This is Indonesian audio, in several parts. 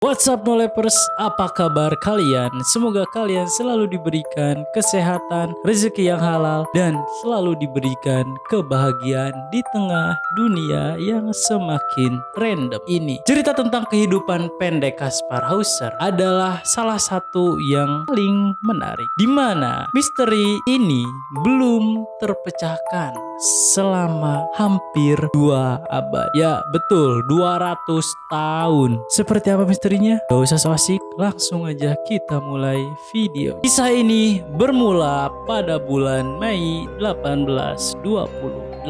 What's up Nolepers, apa kabar kalian? Semoga kalian selalu diberikan kesehatan, rezeki yang halal, dan selalu diberikan kebahagiaan di tengah dunia yang semakin random ini. Cerita tentang kehidupan pendek Kaspar Hauser adalah salah satu yang paling menarik, di mana misteri ini belum terpecahkan selama hampir 2 abad. Ya betul, 200 tahun. Seperti apa misterinya? Gak usah so asik, langsung aja kita mulai video. Kisah ini bermula pada bulan Mei 1828,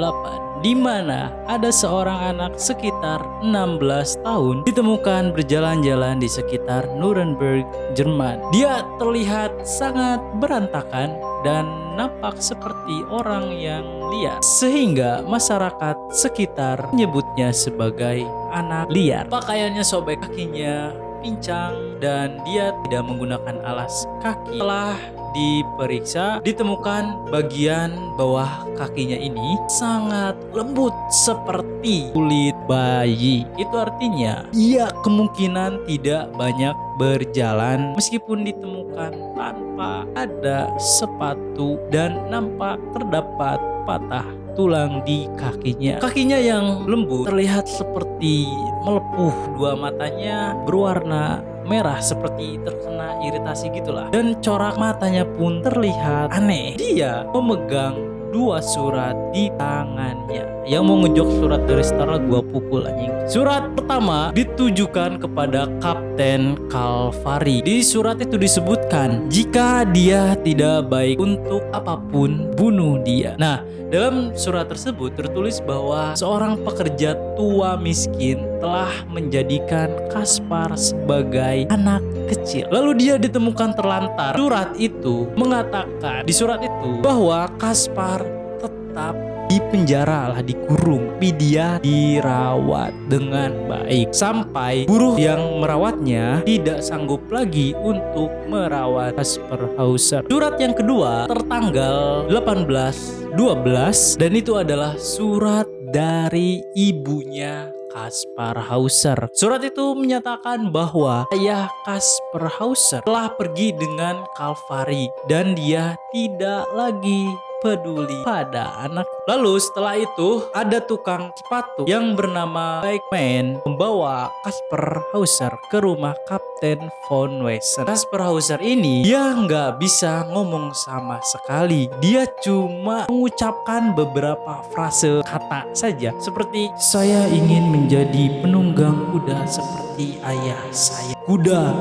di mana ada seorang anak sekitar 16 tahun ditemukan berjalan-jalan di sekitar Nuremberg, Jerman. Dia terlihat sangat berantakan dan nampak seperti orang yang liar, sehingga masyarakat sekitar menyebutnya sebagai anak liar. Pakaiannya sobek, kakinya pincang, dan dia tidak menggunakan alas kaki. Setelah diperiksa, ditemukan bagian bawah kakinya ini sangat lembut seperti kulit bayi. Itu artinya ia kemungkinan tidak banyak berjalan meskipun ditemukan tanpa ada sepatu dan nampak terdapat patah tulang di kakinya. Kakinya yang lembut terlihat seperti melepuh, dua matanya berwarna merah seperti terkena iritasi gitulah, dan corak matanya pun terlihat aneh. Dia memegang 2 surat di tangannya. Yang mau ngejok surat dari Star gua pukul anjing. Surat pertama ditujukan kepada Kapten Calvary. Di surat itu disebutkan jika dia tidak baik untuk apapun, bunuh dia. Nah, dalam surat tersebut tertulis bahwa seorang pekerja tua miskin telah menjadikan Kaspar sebagai anak kecil. Lalu dia ditemukan terlantar. Surat itu mengatakan, di surat itu, bahwa Kaspar tetap dipenjara lah, dikurung, tapi dia dirawat dengan baik sampai buruh yang merawatnya tidak sanggup lagi untuk merawat Kaspar Hauser. Surat yang kedua tertanggal 18/12 dan itu adalah surat dari ibunya Kaspar Hauser. Surat itu menyatakan bahwa ayah Kaspar Hauser telah pergi dengan Calvary dan dia tidak lagi peduli pada anak. Lalu setelah itu ada tukang sepatu yang bernama Bikeman membawa Kaspar Hauser ke rumah Kapten von Wesen. Kaspar Hauser ini dia nggak bisa ngomong sama sekali. Dia cuma mengucapkan beberapa frase kata saja, seperti saya ingin menjadi penunggang kuda seperti ayah saya. Kuda,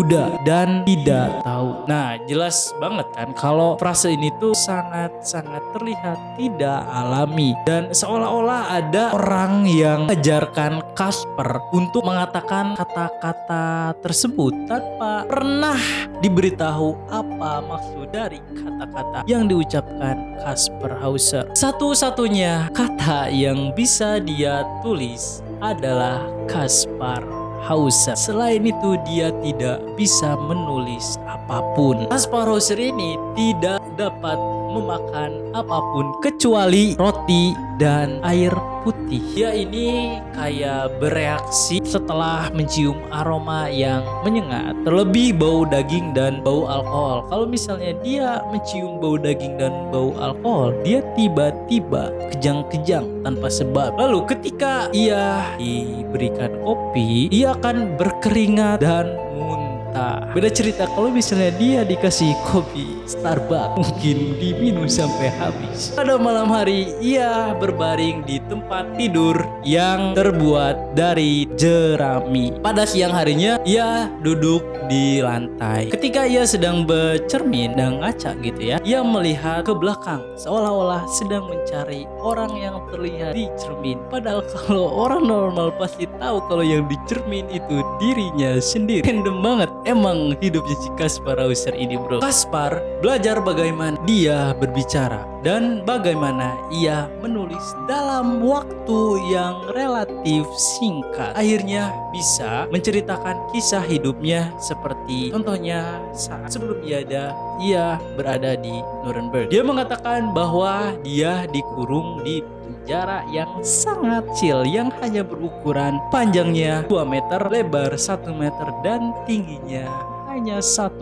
dan tidak tahu. Nah, jelas banget kan kalau frase ini tuh sangat-sangat terlihat tidak alami dan seolah-olah ada orang yang mengajarkan Kaspar untuk mengatakan kata-kata tersebut tanpa pernah diberitahu apa maksud dari kata-kata yang diucapkan Kaspar Hauser. Satu-satunya kata yang bisa dia tulis adalah Kaspar Hauser. Selain itu dia tidak bisa menulis apapun. Kaspar Hauser ini tidak dapat memakan apapun kecuali roti dan air putih. Dia ini kayak bereaksi setelah mencium aroma yang menyengat, terlebih bau daging dan bau alkohol. Kalau misalnya dia mencium bau daging dan bau alkohol, dia tiba-tiba kejang-kejang tanpa sebab. Lalu ketika ia diberikan kopi, ia akan berkeringat dan muntah. Beda cerita kalau misalnya dia dikasih kopi Starbucks, mungkin diminum sampai habis. Pada malam hari ia berbaring di tempat tidur yang terbuat dari jerami. Pada siang harinya ia duduk di lantai. Ketika ia sedang bercermin dan ngaca gitu ya, ia melihat ke belakang seolah-olah sedang mencari orang yang terlihat di cermin. Padahal kalau orang normal pasti tahu kalau yang di cermin itu dirinya sendiri. Random banget emang hidupnya si Kaspar Hauser ini, bro. Kaspar belajar bagaimana dia berbicara dan bagaimana ia menulis dalam waktu yang relatif singkat. Akhirnya bisa menceritakan kisah hidupnya seperti contohnya saat sebelum ia berada di Nuremberg. Dia mengatakan bahwa dia dikurung di penjara yang sangat kecil yang hanya berukuran panjangnya 2 meter, lebar 1 meter dan tingginya hanya 1,5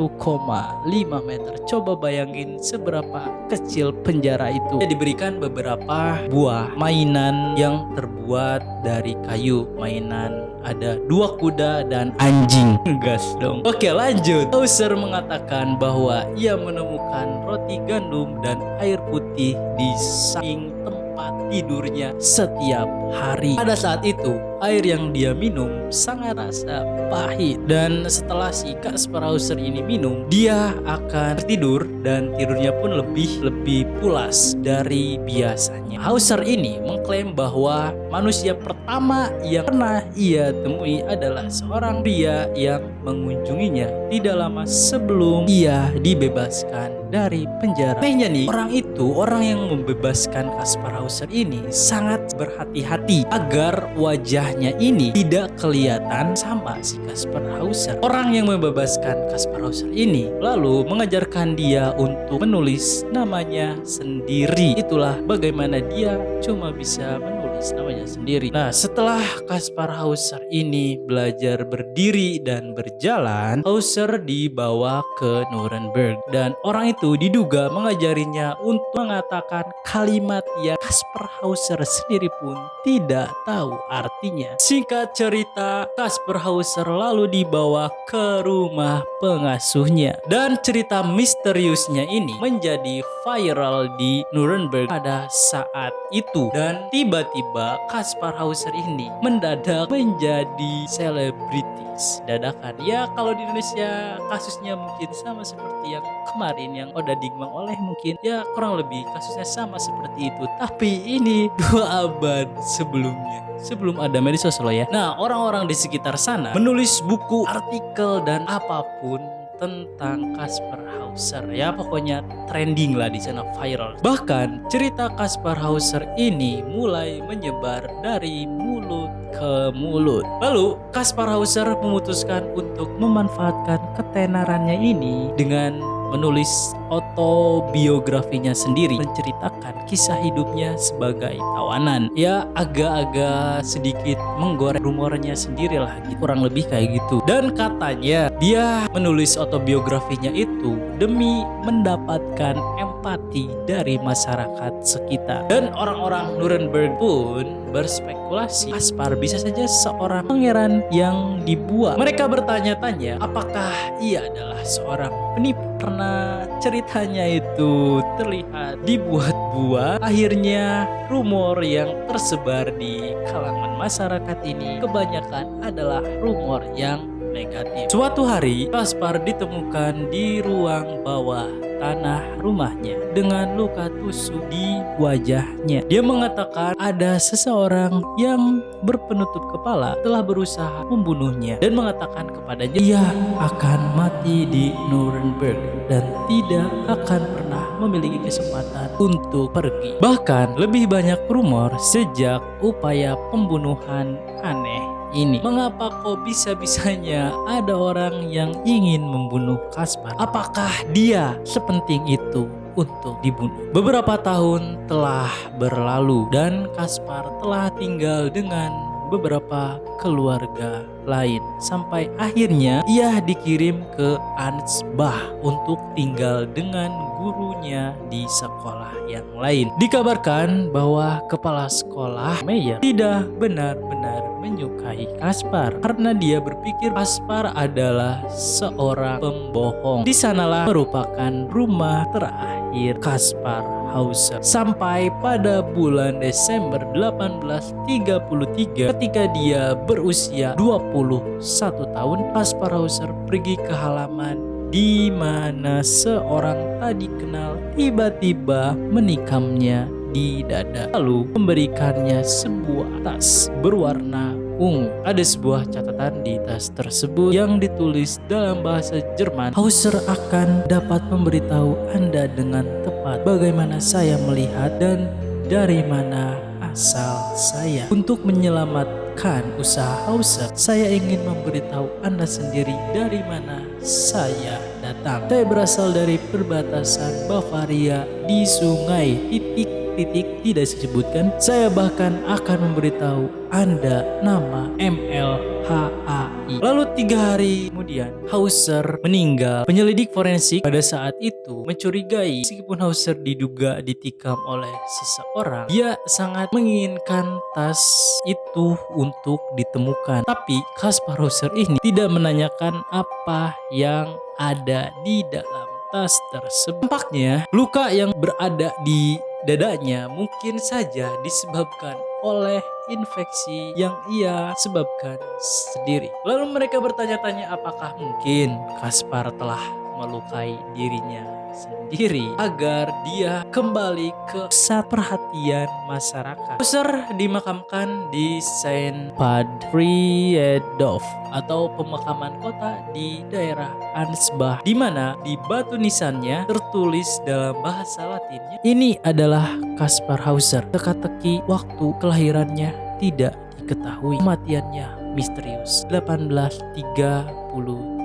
meter. Coba bayangin seberapa kecil penjara itu. Dia diberikan beberapa buah mainan yang terbuat dari kayu. Mainan ada 2 kuda dan anjing. Gas dong. Oke, lanjut. Hauser mengatakan bahwa ia menemukan roti gandum dan air putih di samping tempat tidurnya setiap hari. Pada saat itu, air yang dia minum sangat rasa pahit. Dan setelah si Kaspar Hauser ini minum, dia akan tidur dan tidurnya pun lebih pulas dari biasanya. Hauser ini mengklaim bahwa manusia pertama yang pernah ia temui adalah seorang pria yang mengunjunginya tidak lama sebelum ia dibebaskan dari penjara. Anehnya nih, orang yang membebaskan Kaspar Hauser ini sangat berhati-hati agar wajahnya ini tidak kelihatan sama si Kaspar Hauser. Orang yang membebaskan Kaspar Hauser ini lalu mengajarkan dia untuk menulis namanya sendiri. Itulah bagaimana dia cuma bisa menulis namanya sendiri. Nah, setelah Kaspar Hauser ini belajar berdiri dan berjalan, Hauser dibawa ke Nuremberg dan orang itu diduga mengajarinya untuk mengatakan kalimat yang Kaspar Hauser sendiri pun tidak tahu artinya. Singkat cerita, Kaspar Hauser lalu dibawa ke rumah pengasuhnya dan cerita misteriusnya ini menjadi viral di Nuremberg pada saat itu. Dan tiba-tiba Kaspar Hauser ini mendadak menjadi selebritis dadakan. Ya, kalau di Indonesia kasusnya mungkin sama seperti yang kemarin yang Oda Digmang oleh, mungkin ya kurang lebih kasusnya sama seperti itu. Tapi ini 2 abad sebelumnya, sebelum ada media sosial ya. Nah, orang-orang di sekitar sana menulis buku, artikel dan apapun tentang Kaspar Hauser. Ya, pokoknya trending lah di sana, viral. Bahkan cerita Kaspar Hauser ini mulai menyebar dari mulut ke mulut. Lalu Kaspar Hauser memutuskan untuk memanfaatkan ketenarannya ini dengan menulis autobiografinya sendiri, menceritakan kisah hidupnya sebagai tawanan. Ya, agak-agak sedikit menggoreng rumornya sendiri lah, kurang lebih kayak gitu. Dan katanya dia menulis autobiografinya itu demi mendapatkan empati dari masyarakat sekitar. Dan orang-orang Nuremberg pun berspekulasi Kaspar bisa saja seorang pangeran yang dibuat. Mereka bertanya-tanya apakah ia adalah seorang penipu karena ceritanya itu terlihat dibuat-buat. Akhirnya rumor yang tersebar di kalangan masyarakat ini kebanyakan adalah rumor yang negatif. Suatu hari Kaspar ditemukan di ruang bawah tanah rumahnya dengan luka tusuk di wajahnya. Dia mengatakan ada seseorang yang berpenutup kepala telah berusaha membunuhnya dan mengatakan kepadanya ia akan mati di Nuremberg dan tidak akan pernah memiliki kesempatan untuk pergi. Bahkan lebih banyak rumor sejak upaya pembunuhan aneh ini. Mengapa kok bisa-bisanya ada orang yang ingin membunuh Kaspar? Apakah dia sepenting itu untuk dibunuh? Beberapa tahun telah berlalu dan Kaspar telah tinggal dengan beberapa keluarga lain sampai akhirnya ia dikirim ke Ansbach untuk tinggal dengan gurunya di sekolah yang lain. Dikabarkan bahwa kepala sekolah Meyer tidak benar-benar menyukai Kaspar karena dia berpikir Kaspar adalah seorang pembohong. Di sanalah merupakan rumah terakhir Kaspar Hauser sampai pada bulan Desember 1833 ketika dia berusia 21 tahun. Kaspar Hauser pergi ke halaman di mana seorang tadi kenal tiba-tiba menikamnya di dada lalu memberikannya sebuah tas berwarna ungu. Ada sebuah catatan di tas tersebut yang ditulis dalam bahasa Jerman. Hauser akan dapat memberitahu Anda dengan tepat bagaimana saya melihat dan dari mana asal saya. Untuk menyelamatkan usaha Hauser, saya ingin memberitahu Anda sendiri dari mana saya datang. Saya berasal dari perbatasan Bavaria di sungai titik titik tidak disebutkan. Saya bahkan akan memberitahu Anda nama MLHAI. Lalu 3 hari kemudian Hauser meninggal. Penyelidik forensik pada saat itu mencurigai meskipun Hauser diduga ditikam oleh seseorang, dia sangat menginginkan tas itu untuk ditemukan. Tapi Kaspar Hauser ini tidak menanyakan apa yang ada di dalam tas tersebut. Tampaknya luka yang berada di dadanya mungkin saja disebabkan oleh infeksi yang ia sebabkan sendiri. Lalu mereka bertanya-tanya apakah mungkin Kaspar telah melukai dirinya sendiri agar dia kembali ke pusat perhatian masyarakat. Hauser dimakamkan di Saint Patriedorf atau pemakaman kota di daerah Ansbach, di mana di batu nisannya tertulis dalam bahasa Latinnya, ini adalah Kaspar Hauser. Teka-teki waktu kelahirannya tidak diketahui, kematiannya misterius 1833,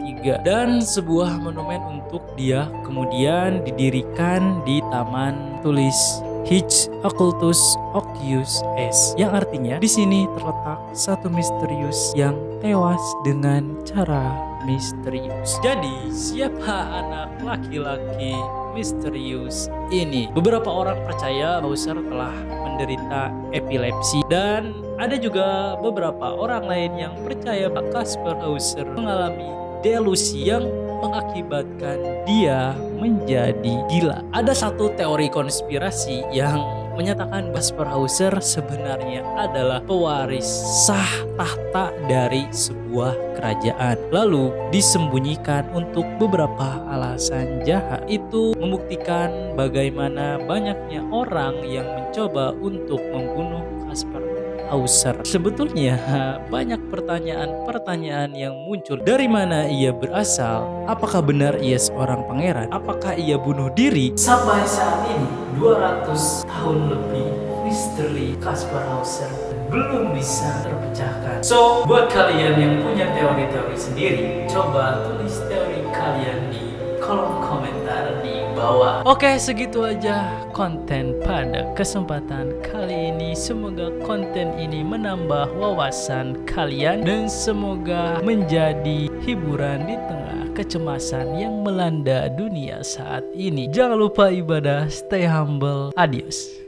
dan sebuah monumen untuk dia kemudian didirikan di Taman Tulis Hitch Occultus Occius S, yang artinya di sini terletak satu misterius yang tewas dengan cara misterius. Jadi siapa anak laki-laki misterius ini? Beberapa orang percaya Hauser telah menderita epilepsi, dan ada juga beberapa orang lain yang percaya bahwa Kaspar Hauser mengalami delusi yang mengakibatkan dia menjadi gila. Ada satu teori konspirasi yang menyatakan Kaspar Hauser sebenarnya adalah pewaris sah tahta dari sebuah kerajaan, lalu disembunyikan untuk beberapa alasan jahat. Itu membuktikan bagaimana banyaknya orang yang mencoba untuk membunuh Kaspar Hauser. Sebetulnya banyak pertanyaan-pertanyaan yang muncul. Dari mana ia berasal? Apakah benar ia seorang pangeran? Apakah ia bunuh diri? Sampai saat ini 200 tahun lebih, misteri Kaspar Hauser belum bisa terpecahkan. So, buat kalian yang punya teori-teori sendiri, coba tulis teori kalian di kolom komentar di bawah. Oke, segitu aja konten pada kesempatan kali ini. Semoga konten ini menambah wawasan kalian dan semoga menjadi hiburan di tengah kecemasan yang melanda dunia saat ini. Jangan lupa ibadah, stay humble, adios.